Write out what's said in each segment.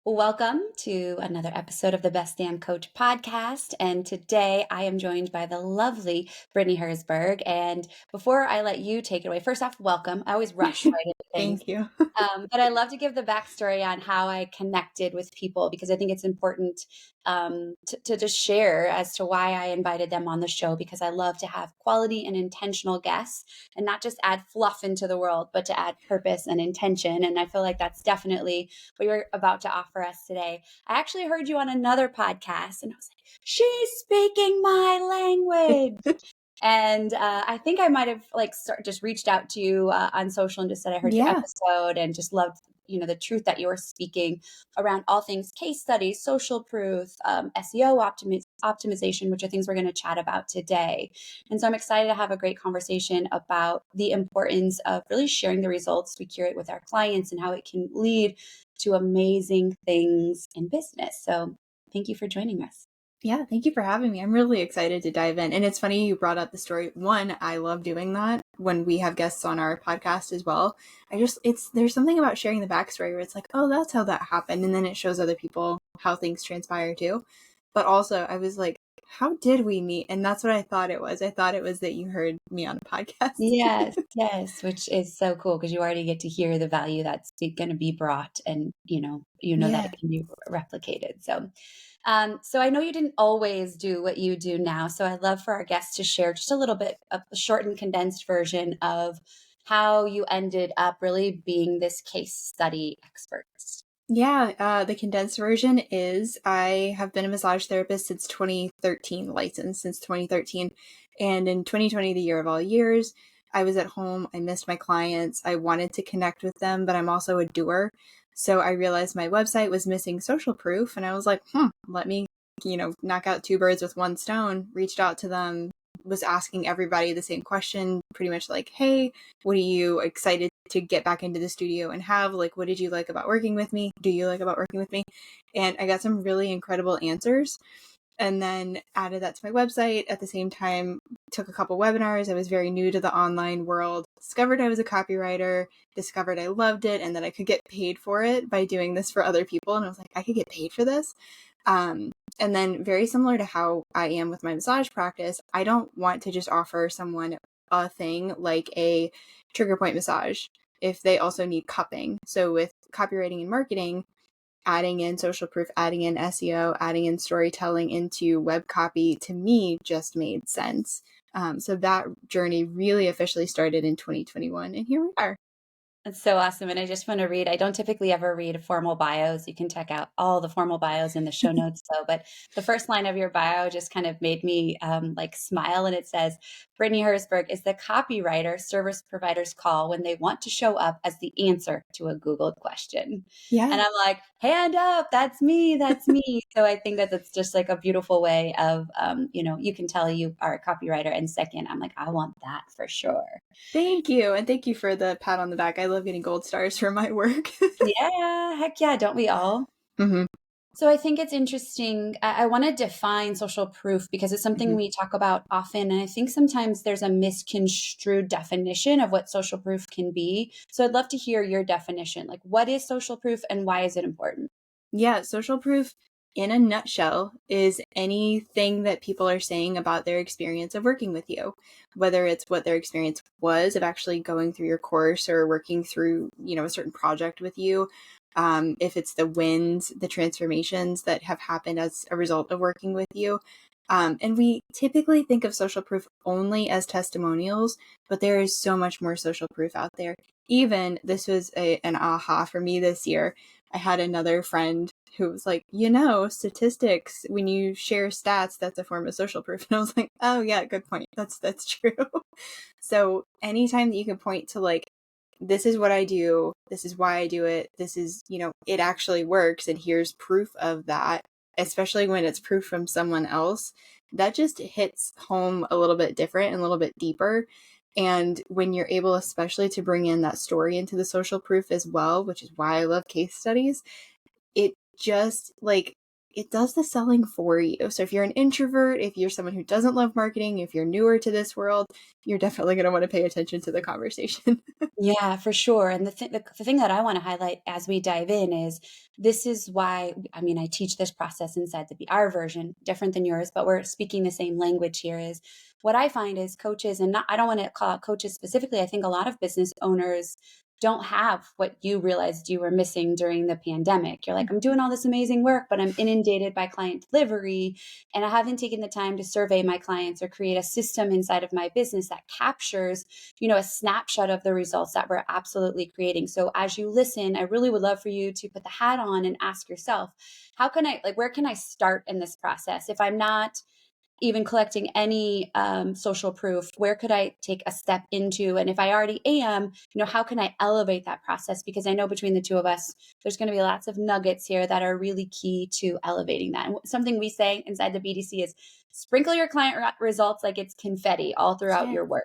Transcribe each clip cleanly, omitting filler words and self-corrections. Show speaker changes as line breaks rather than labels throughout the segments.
Welcome to another episode of the Best Damn Coach podcast. And today I am joined by the lovely Brittany Herzberg. And before I let you take it away, first off, welcome. I always rush right into things.
Thank you.
But I love to give the backstory on how I connected with people because I think it's important to just share as to why I invited them on the show, because I love to have quality and intentional guests and not just add fluff into the world, but to add purpose and intention. And I feel like that's definitely what you're about to offer us today. I actually heard you on another podcast and I was like, she's speaking my language. And I think I might have just reached out to you on social and just said I heard your
Yeah.
episode and just loved, the truth that you were speaking around all things case studies, social proof, SEO optimization, which are things we're going to chat about today. And so I'm excited to have a great conversation about the importance of really sharing the results we curate with our clients and how it can lead to amazing things in business. So thank you for joining us.
Yeah, thank you for having me. I'm really excited to dive in. And it's funny you brought up the story. One, I love doing that when we have guests on our podcast as well. There's something about sharing the backstory where it's like, oh, that's how that happened. And then it shows other people how things transpire too. But also I was like, how did we meet? And that's what I thought it was. I thought it was that you heard me on the podcast.
Yes, which is so cool because you already get to hear the value that's going to be brought, and that it can be replicated. So I know you didn't always do what you do now. So I'd love for our guests to share just a little bit of a short and condensed version of how you ended up really being this case study expert.
Yeah, the condensed version is I have been a massage therapist since 2013, licensed since 2013. And in 2020, the year of all years, I was at home. I missed my clients. I wanted to connect with them, but I'm also a doer. So I realized my website was missing social proof. And I was like, let me, knock out two birds with one stone. Reached out to them, was asking everybody the same question, pretty much like, hey, what are you excited to get back into the studio and have? Like, what did you like about working with me? Do you like about working with me? And I got some really incredible answers, and then added that to my website. At the same time, took a couple webinars. I was very new to the online world, discovered I was a copywriter, discovered I loved it, and that I could get paid for it by doing this for other people. And I was like, I could get paid for this. And then very similar to how I am with my massage practice, I don't want to just offer someone a thing like a trigger point massage if they also need cupping. So with copywriting and marketing, adding in social proof, adding in SEO, adding in storytelling into web copy, to me just made sense. So that journey really officially started in 2021, and here we are.
That's so awesome. And I just want to read, I don't typically ever read formal bios. You can check out all the formal bios in the show notes. But the first line of your bio just kind of made me smile. And it says, Brittany Herzberg is the copywriter service providers call when they want to show up as the answer to a Googled question.
Yeah.
And I'm like, hand up, that's me, that's me. So I think that that's just like a beautiful way of, you can tell you are a copywriter. And second, I'm like, I want that for sure.
Thank you. And thank you for the pat on the back. I love getting gold stars for my work.
Yeah, heck yeah. Don't we all?
Mm-hmm.
So I think it's interesting. I want to define social proof because it's something we talk about often. And I think sometimes there's a misconstrued definition of what social proof can be. So I'd love to hear your definition. Like, what is social proof and why is it important?
Yeah, social proof in a nutshell is anything that people are saying about their experience of working with you, whether it's what their experience was of actually going through your course or working through, a certain project with you. If it's the wins, the transformations that have happened as a result of working with you. And we typically think of social proof only as testimonials, but there is so much more social proof out there. Even this was an aha for me this year. I had another friend who was like, statistics, when you share stats, that's a form of social proof. And I was like, oh yeah, good point. That's true. So anytime that you can point to like, this is what I do, this is why I do it, this is, it actually works, and here's proof of that, especially when it's proof from someone else, that just hits home a little bit different and a little bit deeper. And when you're able, especially to bring in that story into the social proof as well, which is why I love case studies, it just it does the selling for you. So if you're an introvert, if you're someone who doesn't love marketing, if you're newer to this world, you're definitely going to want to pay attention to the conversation.
Yeah, for sure. And the thing that I want to highlight as we dive in is this is why, I mean, I teach this process inside the BR version, different than yours, but we're speaking the same language here. Is what I find is coaches, and not, I don't want to call out coaches specifically. I think a lot of business owners don't have what you realized you were missing during the pandemic. You're like, I'm doing all this amazing work, but I'm inundated by client delivery, and I haven't taken the time to survey my clients or create a system inside of my business that captures, a snapshot of the results that we're absolutely creating. So as you listen, I really would love for you to put the hat on and ask yourself, where can I start in this process? If I'm not even collecting any social proof, where could I take a step into? And if I already am, how can I elevate that process? Because I know between the two of us, there's going to be lots of nuggets here that are really key to elevating that. And something we say inside the BDC is sprinkle your client results like it's confetti all throughout
Yeah.
your work.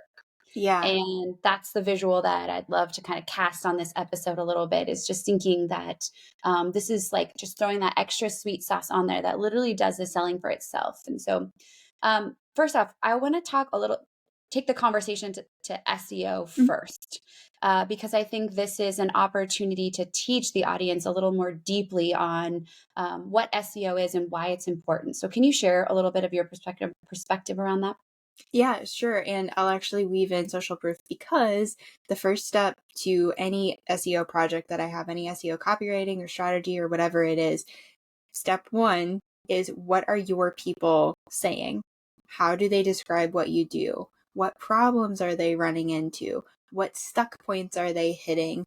Yeah.
And that's the visual that I'd love to kind of cast on this episode a little bit, is just thinking that this is like just throwing that extra sweet sauce on there that literally does the selling for itself. And so first off, I want to take the conversation to SEO
Mhm.
first, because I think this is an opportunity to teach the audience a little more deeply on what SEO is and why it's important. So can you share a little bit of your perspective around that?
Yeah, sure. And I'll actually weave in social proof because the first step to any SEO project that I have, any SEO copywriting or strategy or whatever it is, step one is, what are your people saying? How do they describe what you do? What problems are they running into? What stuck points are they hitting?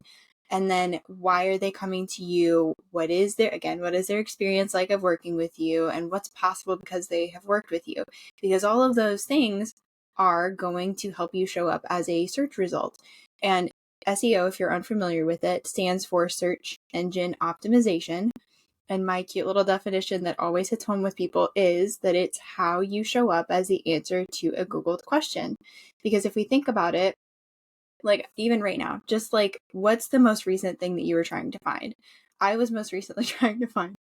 And then why are they coming to you? What is their experience like of working with you, and what's possible because they have worked with you? Because all of those things are going to help you show up as a search result. And SEO, if you're unfamiliar with it, stands for search engine optimization. And my cute little definition that always hits home with people is that it's how you show up as the answer to a Googled question. Because if we think about it, like even right now, just like, what's the most recent thing that you were trying to find? I was most recently trying to find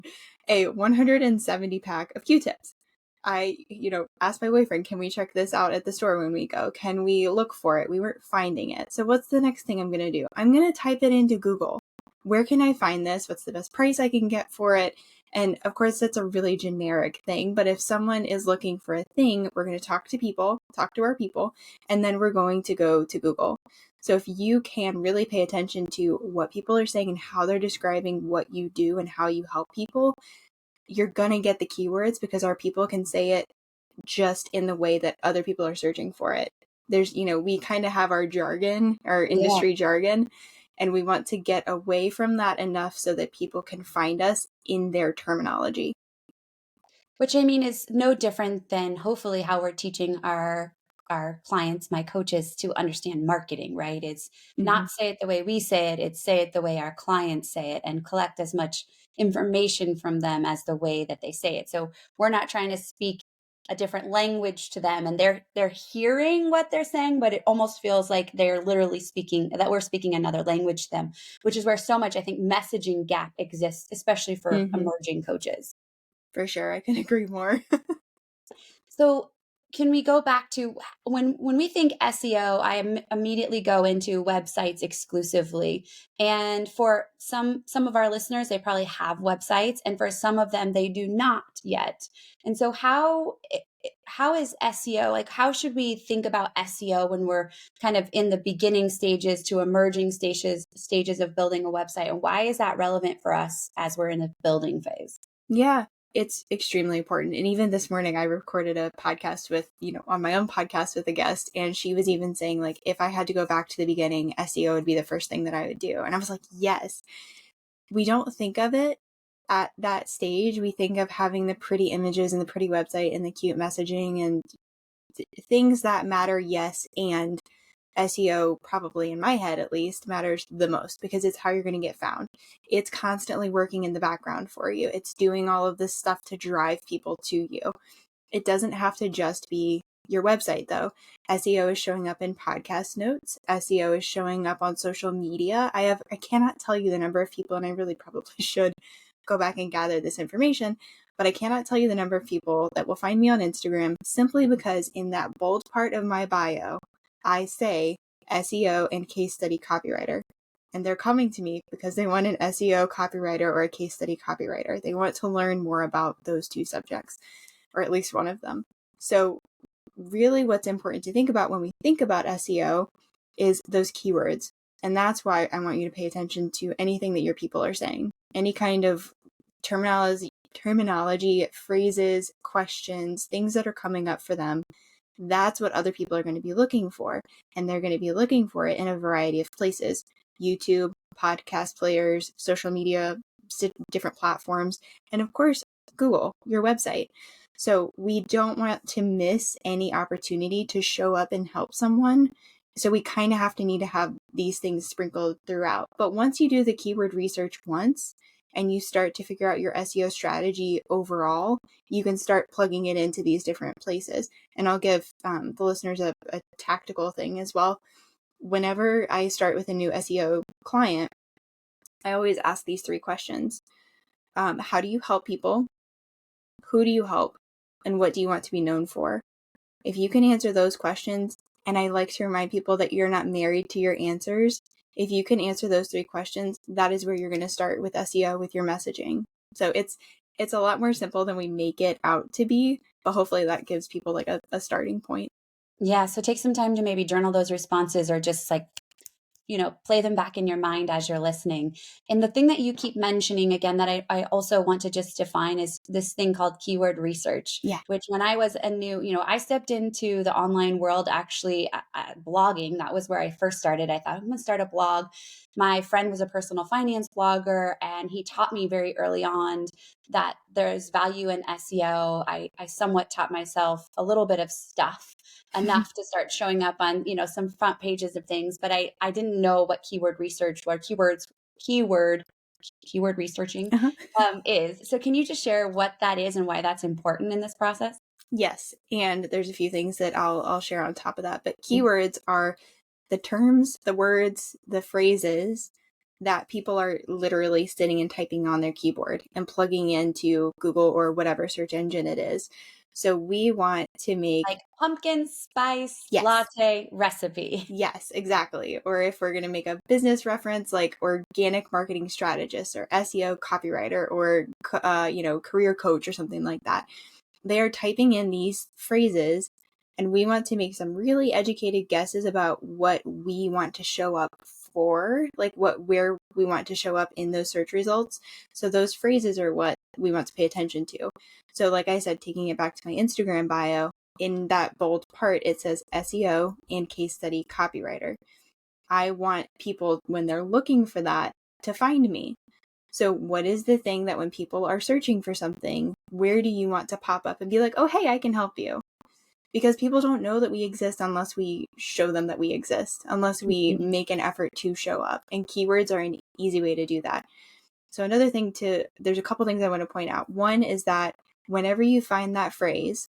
a 170 pack of Q-tips. I, asked my boyfriend, can we check this out at the store when we go? Can we look for it? We weren't finding it. So what's the next thing I'm going to do? I'm going to type it into Google. Where can I find this? What's the best price I can get for it? And of course, that's a really generic thing. But if someone is looking for a thing, we're going to talk to our people, and then we're going to go to Google. So if you can really pay attention to what people are saying and how they're describing what you do and how you help people, you're going to get the keywords, because our people can say it just in the way that other people are searching for it. There's, we kind of have our jargon, our industry jargon, and we want to get away from that enough so that people can find us in their terminology.
Which I mean is no different than hopefully how we're teaching our clients, my coaches, to understand marketing, right? It's
Mm-hmm.
not say it the way we say it, it's say it the way our clients say it, and collect as much information from them as the way that they say it. So we're not trying to speak a different language to them, and they're hearing what they're saying, but it almost feels like they're literally speaking, that we're speaking another language to them, which is where so much, I think, messaging gap exists, especially for
Mm-hmm.
emerging coaches.
For sure. I can agree more.
So can we go back to when we think SEO, immediately go into websites exclusively. And for some of our listeners, they probably have websites, and for some of them, they do not yet. And so how is SEO, like how should we think about SEO when we're kind of in the beginning stages to emerging stages of building a website? And why is that relevant for us as we're in the building phase?
Yeah, it's extremely important. And even this morning, I recorded a podcast with, on my own podcast with a guest. And she was even saying, like, if I had to go back to the beginning, SEO would be the first thing that I would do. And I was like, yes. We don't think of it at that stage. We think of having the pretty images and the pretty website and the cute messaging and things that matter. Yes. And SEO, probably in my head at least, matters the most, because it's how you're going to get found. It's constantly working in the background for you. It's doing all of this stuff to drive people to you. It doesn't have to just be your website, though. SEO is showing up in podcast notes. SEO is showing up on social media. I cannot tell you the number of people, and I really probably should go back and gather this information, but I cannot tell you the number of people that will find me on Instagram simply because in that bold part of my bio, I say SEO and case study copywriter. And they're coming to me because they want an SEO copywriter or a case study copywriter. They want to learn more about those two subjects, or at least one of them. So really what's important to think about when we think about SEO is those keywords. And that's why I want you to pay attention to anything that your people are saying. Any kind of terminology, phrases, questions, things that are coming up for them. That's what other people are going to be looking for. And they're going to be looking for it in a variety of places. YouTube, podcast players, social media, different platforms, and of course, Google, your website. So we don't want to miss any opportunity to show up and help someone. So we kind of need to have these things sprinkled throughout. But once you do the keyword research once and you start to figure out your SEO strategy overall, you can start plugging it into these different places. And I'll give the listeners a tactical thing as well. Whenever I start with a new SEO client, I always ask these 3 questions. How do you help people? Who do you help? And what do you want to be known for? If you can answer those questions, and I like to remind people that you're not married to your answers. If you can answer those 3 questions, that is where you're going to start with SEO with your messaging. So it's a lot more simple than we make it out to be, but hopefully that gives people like a starting point.
Yeah. So take some time to maybe journal those responses or just like, play them back in your mind as you're listening. And the thing that you keep mentioning again that I also want to just define is this thing called keyword research,
Yeah.
which when I was a new, I stepped into the online world actually blogging. That was where I first started. I thought I'm going to start a blog. My friend was a personal finance blogger, and he taught me very early on that there's value in SEO. I somewhat taught myself a little bit of stuff enough to start showing up on, some front pages of things, but I didn't know what keyword research or keyword researching
Uh-huh.
is. So can you just share what that is and why that's important in this process?
Yes. And there's a few things that I'll share on top of that. But keywords are the terms, the words, the phrases that people are literally sitting and typing on their keyboard and plugging into Google or whatever search engine it is. So we want to make
Like pumpkin spice
yes.
latte recipe.
Yes, exactly. Or if we're going to make a business reference like organic marketing strategist or SEO copywriter or career coach or something like that. They are typing in these phrases, and we want to make some really educated guesses about what we want to show up for, like where we want to show up in those search results. So those phrases are what we want to pay attention to. So like I said, taking it back to my Instagram bio, in that bold part, it says SEO and case study copywriter. I want people, when they're looking for that, to find me. So what is the thing that when people are searching for something, where do you want to pop up and be like, oh, hey, I can help you? Because people don't know that we exist unless we show them that we exist, unless we make an effort to show up. And keywords are an easy way to do that. So another thing there's a couple things I want to point out. One is that whenever you find that phrase,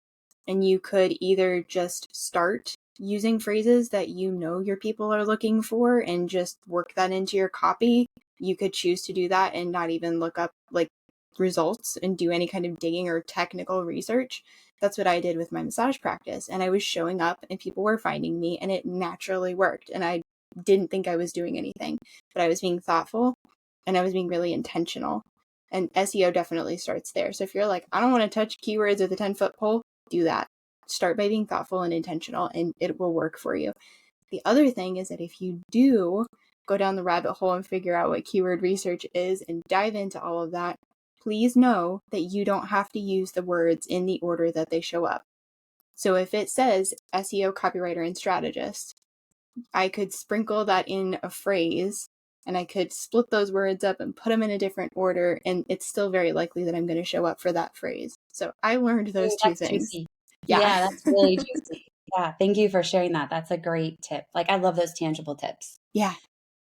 and you could either just start using phrases that your people are looking for and just work that into your copy. You could choose to do that and not even look up like results and do any kind of digging or technical research. That's what I did with my massage practice. And I was showing up and people were finding me, and it naturally worked. And I didn't think I was doing anything, but I was being thoughtful and I was being really intentional. And SEO definitely starts there. So if you're like, I don't want to touch keywords with a 10-foot pole, do that. Start by being thoughtful and intentional, and it will work for you. The other thing is that if you do go down the rabbit hole and figure out what keyword research is and dive into all of that, please know that you don't have to use the words in the order that they show up. So if it says SEO copywriter and strategist, I could sprinkle that in a phrase, and I could split those words up and put them in a different order, and it's still very likely that I'm going to show up for that phrase. So I learned those
Ooh,
2
that's
things.
juicy.
Yeah.
Yeah, that's really juicy. Yeah, thank you for sharing that. That's a great tip. Like, I love those tangible tips.
Yeah.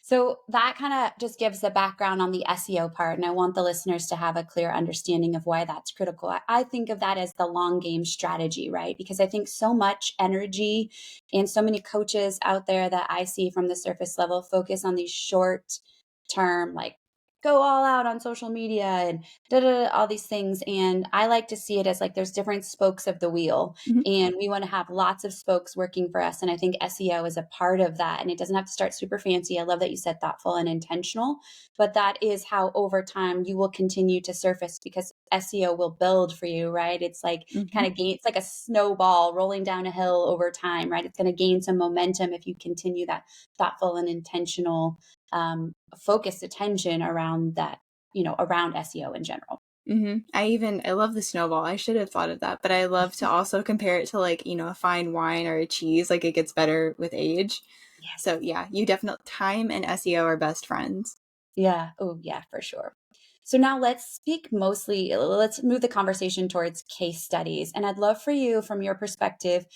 So that kind of just gives the background on the SEO part. And I want the listeners to have a clear understanding of why that's critical. I think of that as the long game strategy, right? Because I think so much energy and so many coaches out there that I see from the surface level focus on these short term, like, go all out on social media and all these things. And I like to see it as like there's different spokes of the wheel,
Mhm.
and we want to have lots of spokes working for us. And I think SEO is a part of that. And it doesn't have to start super fancy. I love that you said thoughtful and intentional, but that is how over time you will continue to surface, because SEO will build for you, right? It's like
Mhm.
kind of gain, it's like a snowball rolling down a hill over time, right? It's going to gain some momentum if you continue that thoughtful and intentional, focused attention around that, around SEO in general.
I love the snowball. I should have thought of that, but I love to also compare it to like, a fine wine or a cheese. Like it gets better with age. So
Yes.
yeah, you definitely, time and SEO are best friends.
Yeah. Oh, yeah, for sure. So now let's move the conversation towards case studies. And I'd love for you, from your perspective,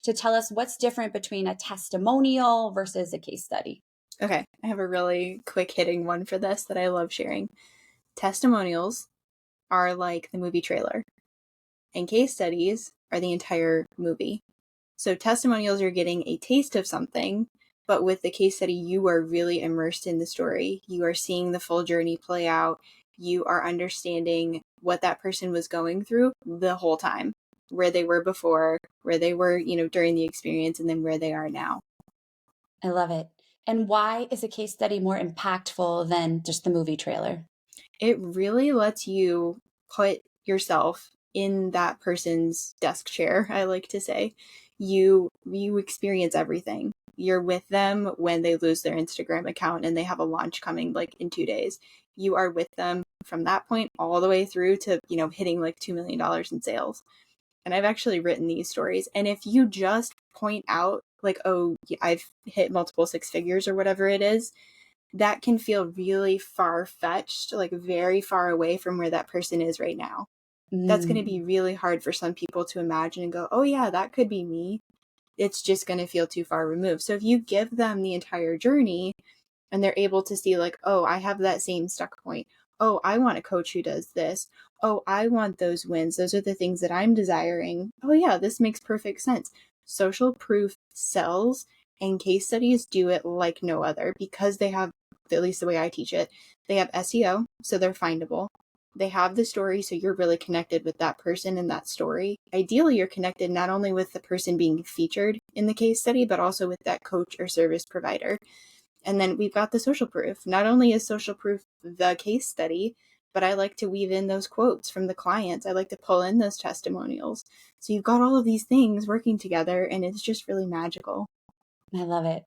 to tell us what's different between a testimonial versus a case study.
Okay, I have a really quick hitting one for this that I love sharing. Testimonials are like the movie trailer, and case studies are the entire movie. So testimonials are getting a taste of something, but with the case study, you are really immersed in the story. You are seeing the full journey play out. You are understanding what that person was going through the whole time, where they were before, where they were, during the experience, and then where they are now.
I love it. And why is a case study more impactful than just the movie trailer?
It really lets you put yourself in that person's desk chair, I like to say. You experience everything. You're with them when they lose their Instagram account and they have a launch coming like in 2 days. You are with them from that point all the way through to, hitting like $2 million in sales. And I've actually written these stories. And if you just point out like, oh, I've hit multiple six figures or whatever it is, that can feel really far fetched, like very far away from where that person is right now. That's going to
Mm,
be really hard for some people to imagine and go, oh, yeah, that could be me. It's just going to feel too far removed. So if you give them the entire journey and they're able to see, like, oh, I have that same stuck point. Oh, I want a coach who does this. Oh, I want those wins. Those are the things that I'm desiring. Oh, yeah, this makes perfect sense. Social proof sells, and case studies do it like no other because they have, at least the way I teach it, they have SEO, so they're findable. They have the story, so you're really connected with that person and that story. Ideally, you're connected not only with the person being featured in the case study, but also with that coach or service provider. And then we've got the social proof. Not only is social proof the case study, but I like to weave in those quotes from the clients. I like to pull in those testimonials. So you've got all of these things working together, and it's just really magical.
I love it.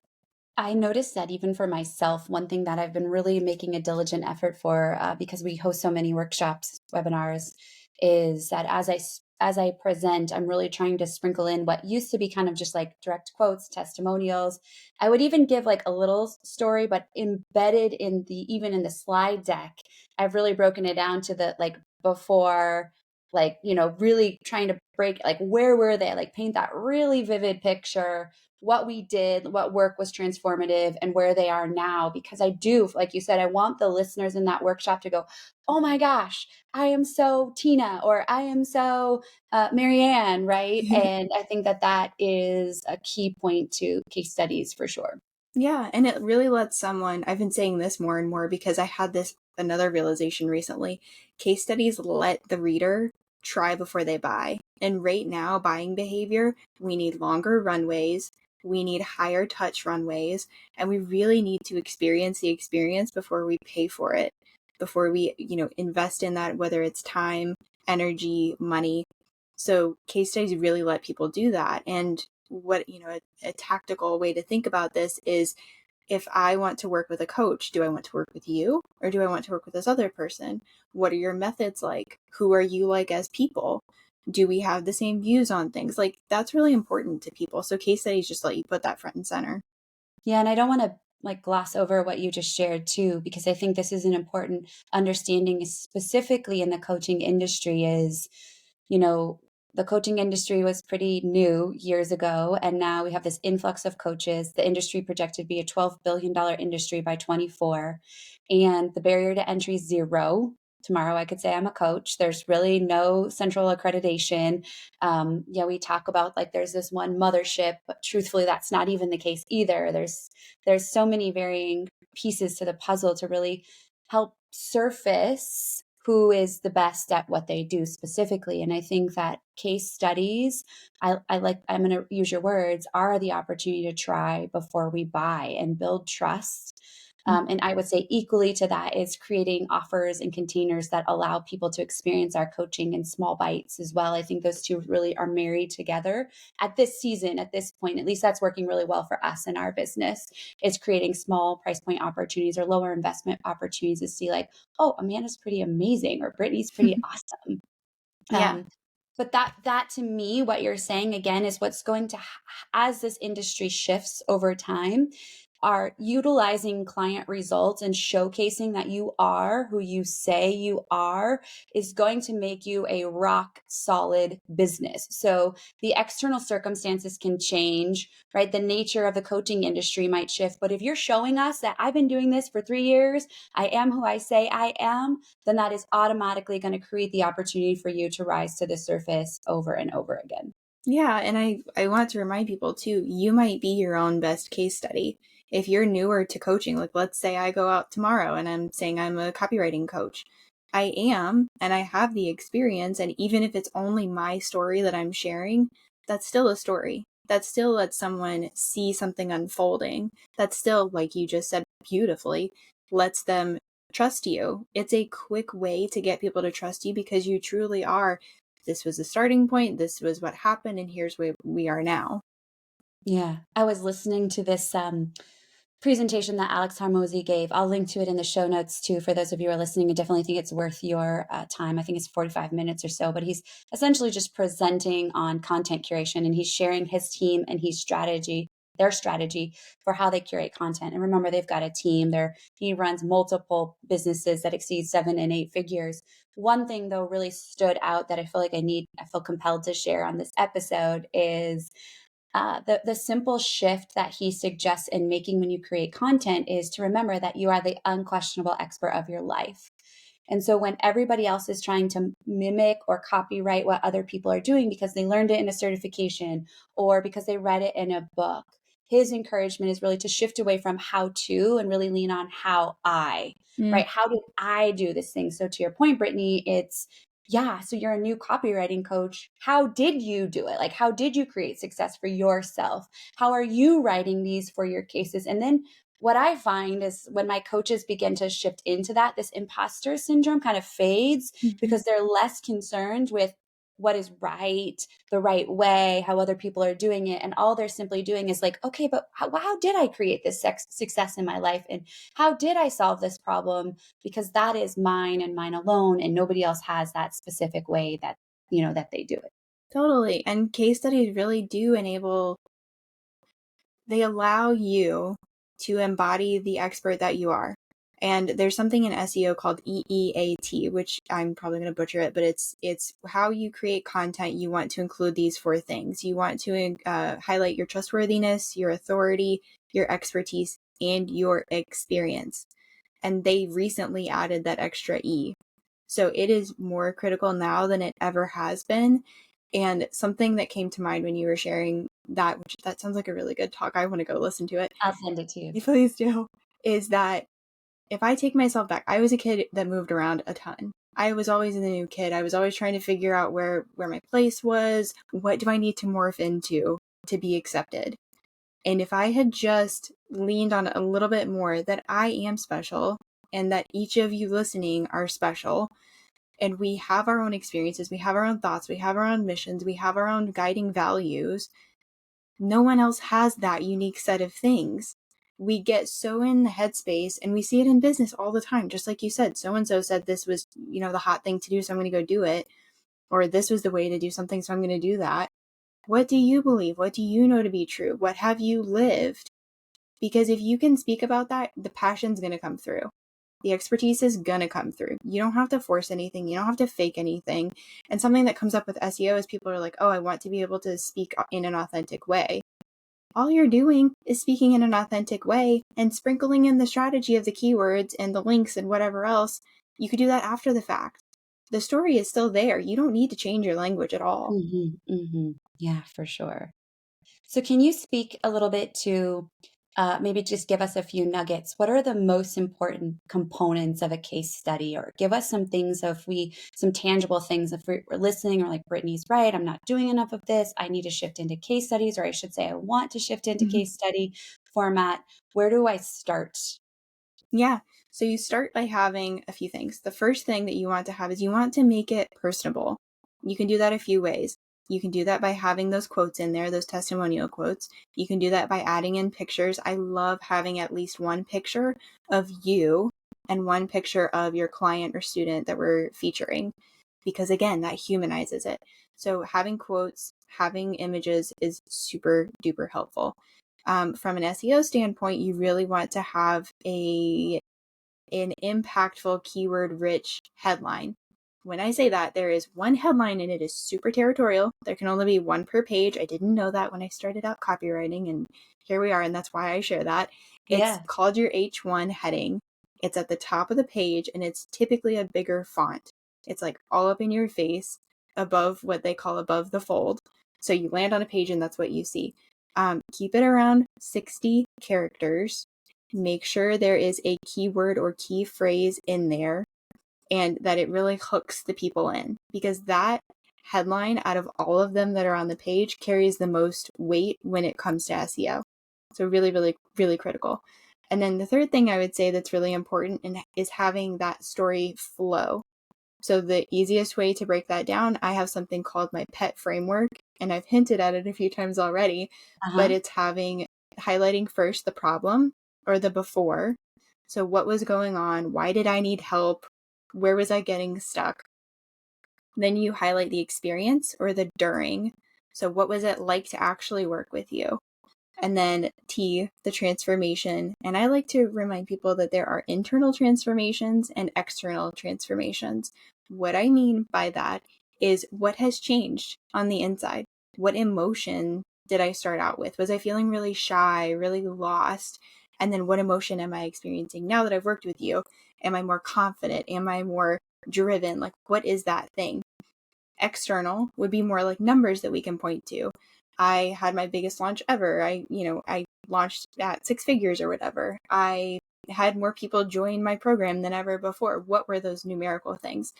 I noticed that even for myself, one thing that I've been really making a diligent effort for, because we host so many workshops, webinars, is that as I present, I'm really trying to sprinkle in what used to be kind of just like direct quotes, testimonials. I would even give like a little story, but embedded in the even in the slide deck, I've really broken it down to the like before, like really trying to break like where were they, like paint that really vivid picture, what we did, what work was transformative, and where they are now. Because I do, like you said, I want the listeners in that workshop to go, oh my gosh, I am so Tina, or I am so Marianne, right? And I think that that is a key point to case studies for sure.
Yeah, and it really lets someone, I've been saying this more and more because I had this another realization recently. Case studies let the reader try before they buy. And right now, buying behavior, we need longer runways, we need higher touch runways, and we really need to experience the experience before we pay for it, before we, invest in that, whether it's time, energy, money. So case studies really let people do that. And what, a tactical way to think about this is, if I want to work with a coach, do I want to work with you or do I want to work with this other person? What are your methods like? Who are you like as people? Do we have the same views on things? Like that's really important to people. So case studies just let you put that front and center.
Yeah, and I don't want to like gloss over what you just shared too, because I think this is an important understanding, specifically in the coaching industry. Is, you know, the coaching industry was pretty new years ago, and now we have this influx of coaches. The industry projected to be a $12 billion industry by 24, and the barrier to entry is zero. Tomorrow, I could say I'm a coach. There's really no central accreditation. Yeah, we talk about like there's this one mothership, but truthfully, that's not even the case either. There's so many varying pieces to the puzzle to really help surface who is the best at what they do specifically. And I think that case studies, I'm going to use your words, are the opportunity to try before we buy and build trust. And I would say equally to that is creating offers and containers that allow people to experience our coaching in small bites as well. I think those two really are married together at this season, at this point. At least that's working really well for us in our business, is creating small price point opportunities or lower investment opportunities to see like, oh, Amanda's pretty amazing or Brittany's pretty awesome.
Yeah.
But that to me, what you're saying again is what's going to, as this industry shifts over time, are utilizing client results and showcasing that you are who you say you are is going to make you a rock solid business. So the external circumstances can change, right? The nature of the coaching industry might shift. But if you're showing us that I've been doing this for 3 years, I am who I say I am, then that is automatically going to create the opportunity for you to rise to the surface over and over again.
Yeah, and I want to remind people too, you might be your own best case study. If you're newer to coaching, like let's say I go out tomorrow and I'm saying I'm a copywriting coach. I am, and I have the experience, and even if it's only my story that I'm sharing, that's still a story. That still lets someone see something unfolding. That still, like you just said beautifully, lets them trust you. It's a quick way to get people to trust you because you truly are, this was the starting point, this was what happened, and here's where we are now.
Yeah. I was listening to this presentation that Alex Harmozy gave. I'll link to it in the show notes too, for those of you who are listening. I definitely think it's worth your time. I think it's 45 minutes or so, but he's essentially just presenting on content curation, and he's sharing his team and their strategy for how they curate content. And remember, they've got a team there. He runs multiple businesses that exceed 7 and 8 figures. One thing though really stood out that I feel compelled to share on this episode is the simple shift that he suggests in making when you create content is to remember that you are the unquestionable expert of your life. And so when everybody else is trying to mimic or copyright what other people are doing because they learned it in a certification or because they read it in a book, his encouragement is really to shift away from how to and really lean on
Mm.
right? How did I do this thing? So to your point, Brittany, so you're a new copywriting coach. How did you do it? Like, how did you create success for yourself? How are you writing these for your cases? And then what I find is when my coaches begin to shift into that, this imposter syndrome kind of fades
Mhm.
because they're less concerned with what is right, the right way, how other people are doing it. And all they're simply doing is like, okay, but how did I create this success in my life? And how did I solve this problem? Because that is mine and mine alone. And nobody else has that specific way that they do it.
Totally. And case studies really do they allow you to embody the expert that you are. And there's something in SEO called EEAT, which I'm probably going to butcher it, but it's how you create content. You want to include these 4 things. You want to highlight your trustworthiness, your authority, your expertise, and your experience. And they recently added that extra E. So it is more critical now than it ever has been. And something that came to mind when you were sharing that, which that sounds like a really good talk, I want to go listen to it.
I'll send it to you.
You please do. Is that if I take myself back, I was a kid that moved around a ton. I was always the new kid. I was always trying to figure out where my place was. What do I need to morph into to be accepted? And if I had just leaned on a little bit more that I am special and that each of you listening are special, and we have our own experiences, we have our own thoughts, we have our own missions, we have our own guiding values. No one else has that unique set of things. We get so in the headspace, and we see it in business all the time. Just like you said, so-and-so said this was, the hot thing to do, so I'm going to go do it. Or this was the way to do something, so I'm going to do that. What do you believe? What do you know to be true? What have you lived? Because if you can speak about that, the passion's going to come through. The expertise is going to come through. You don't have to force anything. You don't have to fake anything. And something that comes up with SEO is people are like, oh, I want to be able to speak in an authentic way. All you're doing is speaking in an authentic way and sprinkling in the strategy of the keywords and the links and whatever else. You could do that after the fact. The story is still there. You don't need to change your language at all.
Mm-hmm, mm-hmm. Yeah, for sure. So can you speak a little bit to maybe just give us a few nuggets. What are the most important components of a case study? Or give us some things some tangible things if we're listening, or like Brittany's right, I'm not doing enough of this. I need to shift into case studies, or I should say I want to shift into
Mhm.
case study format. Where do I start?
Yeah. So you start by having a few things. The first thing that you want to have is you want to make it personable. You can do that a few ways. You can do that by having those quotes in there, those testimonial quotes. You can do that by adding in pictures. I love having at least one picture of you and one picture of your client or student that we're featuring, because again, that humanizes it. So having quotes, having images is super duper helpful. From an SEO standpoint, you really want to have an impactful, keyword rich headline. When I say that, there is one headline and it is super territorial. There can only be one per page. I didn't know that when I started out copywriting, and here we are, and that's why I share that. It's
Yeah.
called your H1 heading. It's at the top of the page, and it's typically a bigger font. It's like all up in your face, above what they call above the fold. So you land on a page and that's what you see. Keep it around 60 characters. Make sure there is a keyword or key phrase in there, and that it really hooks the people in, because that headline out of all of them that are on the page carries the most weight when it comes to SEO. So really, really, really critical. And then the third thing I would say that's really important is having that story flow. So the easiest way to break that down, I have something called my PET framework, and I've hinted at it a few times already, but
Uh-huh.
it's highlighting first the problem or the before. So what was going on? Why did I need help? Where was I getting stuck? Then you highlight the experience or the during. So what was it like to actually work with you? And then T, the transformation. And I like to remind people that there are internal transformations and external transformations. What I mean by that is what has changed on the inside? What emotion did I start out with? Was I feeling really shy, really lost? And then what emotion am I experiencing now that I've worked with you? Am I more confident? Am I more driven? Like, what is that thing? External would be more like numbers that we can point to. I had my biggest launch ever. I launched at 6 figures or whatever. I had more people join my program than ever before. What were those numerical things?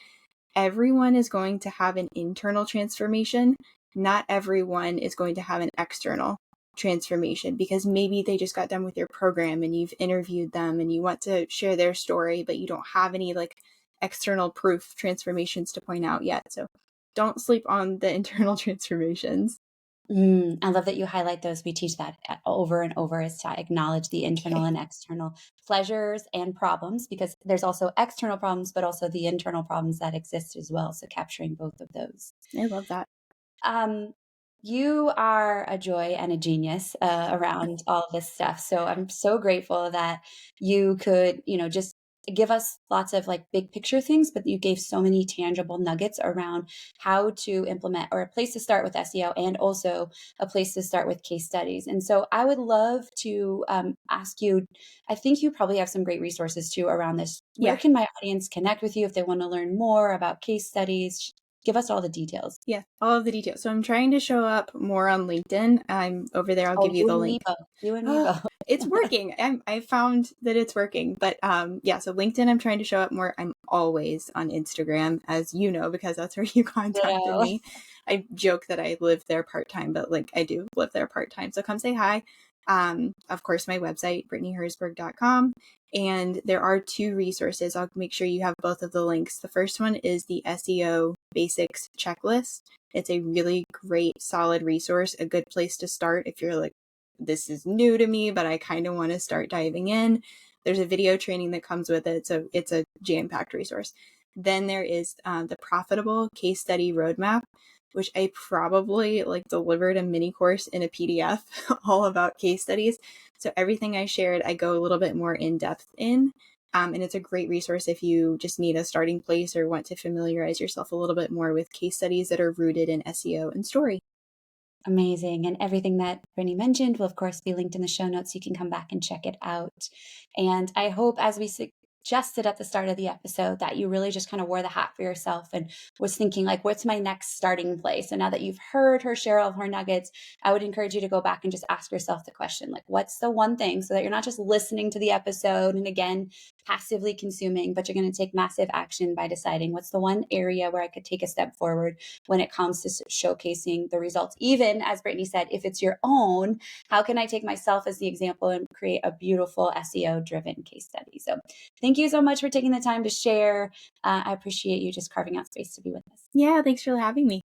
Everyone is going to have an internal transformation. Not everyone is going to have an external transformation, because maybe they just got done with your program and you've interviewed them and you want to share their story, but you don't have any like external proof transformations to point out yet. So don't sleep on the internal transformations.
I love that you highlight those. We teach that over and over, is to acknowledge the internal
Okay.
and external pleasures and problems, because there's also external problems, but also the internal problems that exist as well. So capturing both of those.
I love that.
Um, you are a joy and a genius around all of this stuff. So I'm so grateful that you could, just give us lots of like big picture things, but you gave so many tangible nuggets around how to implement, or a place to start with SEO, and also a place to start with case studies. And so I would love to ask you, I think you probably have some great resources too around this. Where
Yeah.
can my audience connect with you if they want to learn more about case studies? Give us all the details.
Yeah. All of the details. So I'm trying to show up more on LinkedIn. I'm over there. I'll
Oh,
give you
you
the
and me
link.
both. You and me
Oh,
both.
it's working. I found that it's working. But yeah, so LinkedIn, I'm trying to show up more. I'm always on Instagram, as you know, because that's where you contacted
Ditto.
me. I joke that I live there part time, but like I do live there part time. So come say hi. Of course, my website, brittanyherzberg.com. And there are 2 resources. I'll make sure you have both of the links. The first one is the SEO basics checklist. It's a really great, solid resource, a good place to start if you're like, this is new to me, but I kind of want to start diving in. There's a video training that comes with it, so it's a jam-packed resource. Then there is the Profitable Case Study Roadmap, which I probably like delivered a mini course in a PDF all about case studies. So everything I shared, I go a little bit more in depth in. And it's a great resource if you just need a starting place or want to familiarize yourself a little bit more with case studies that are rooted in SEO and story.
Amazing. And everything that Brittany mentioned will, of course, be linked in the show notes. You can come back and check it out. And I hope, as we suggested at the start of the episode that you really just kind of wore the hat for yourself and was thinking like, what's my next starting place? And now that you've heard her share all of her nuggets, I would encourage you to go back and just ask yourself the question, like, what's the one thing, so that you're not just listening to the episode and again, passively consuming, but you're going to take massive action by deciding what's the one area where I could take a step forward when it comes to showcasing the results. Even as Brittany said, if it's your own, how can I take myself as the example and create a beautiful SEO driven case study? So thank you so much for taking the time to share. I appreciate you just carving out space to be with us.
Yeah, thanks for having me.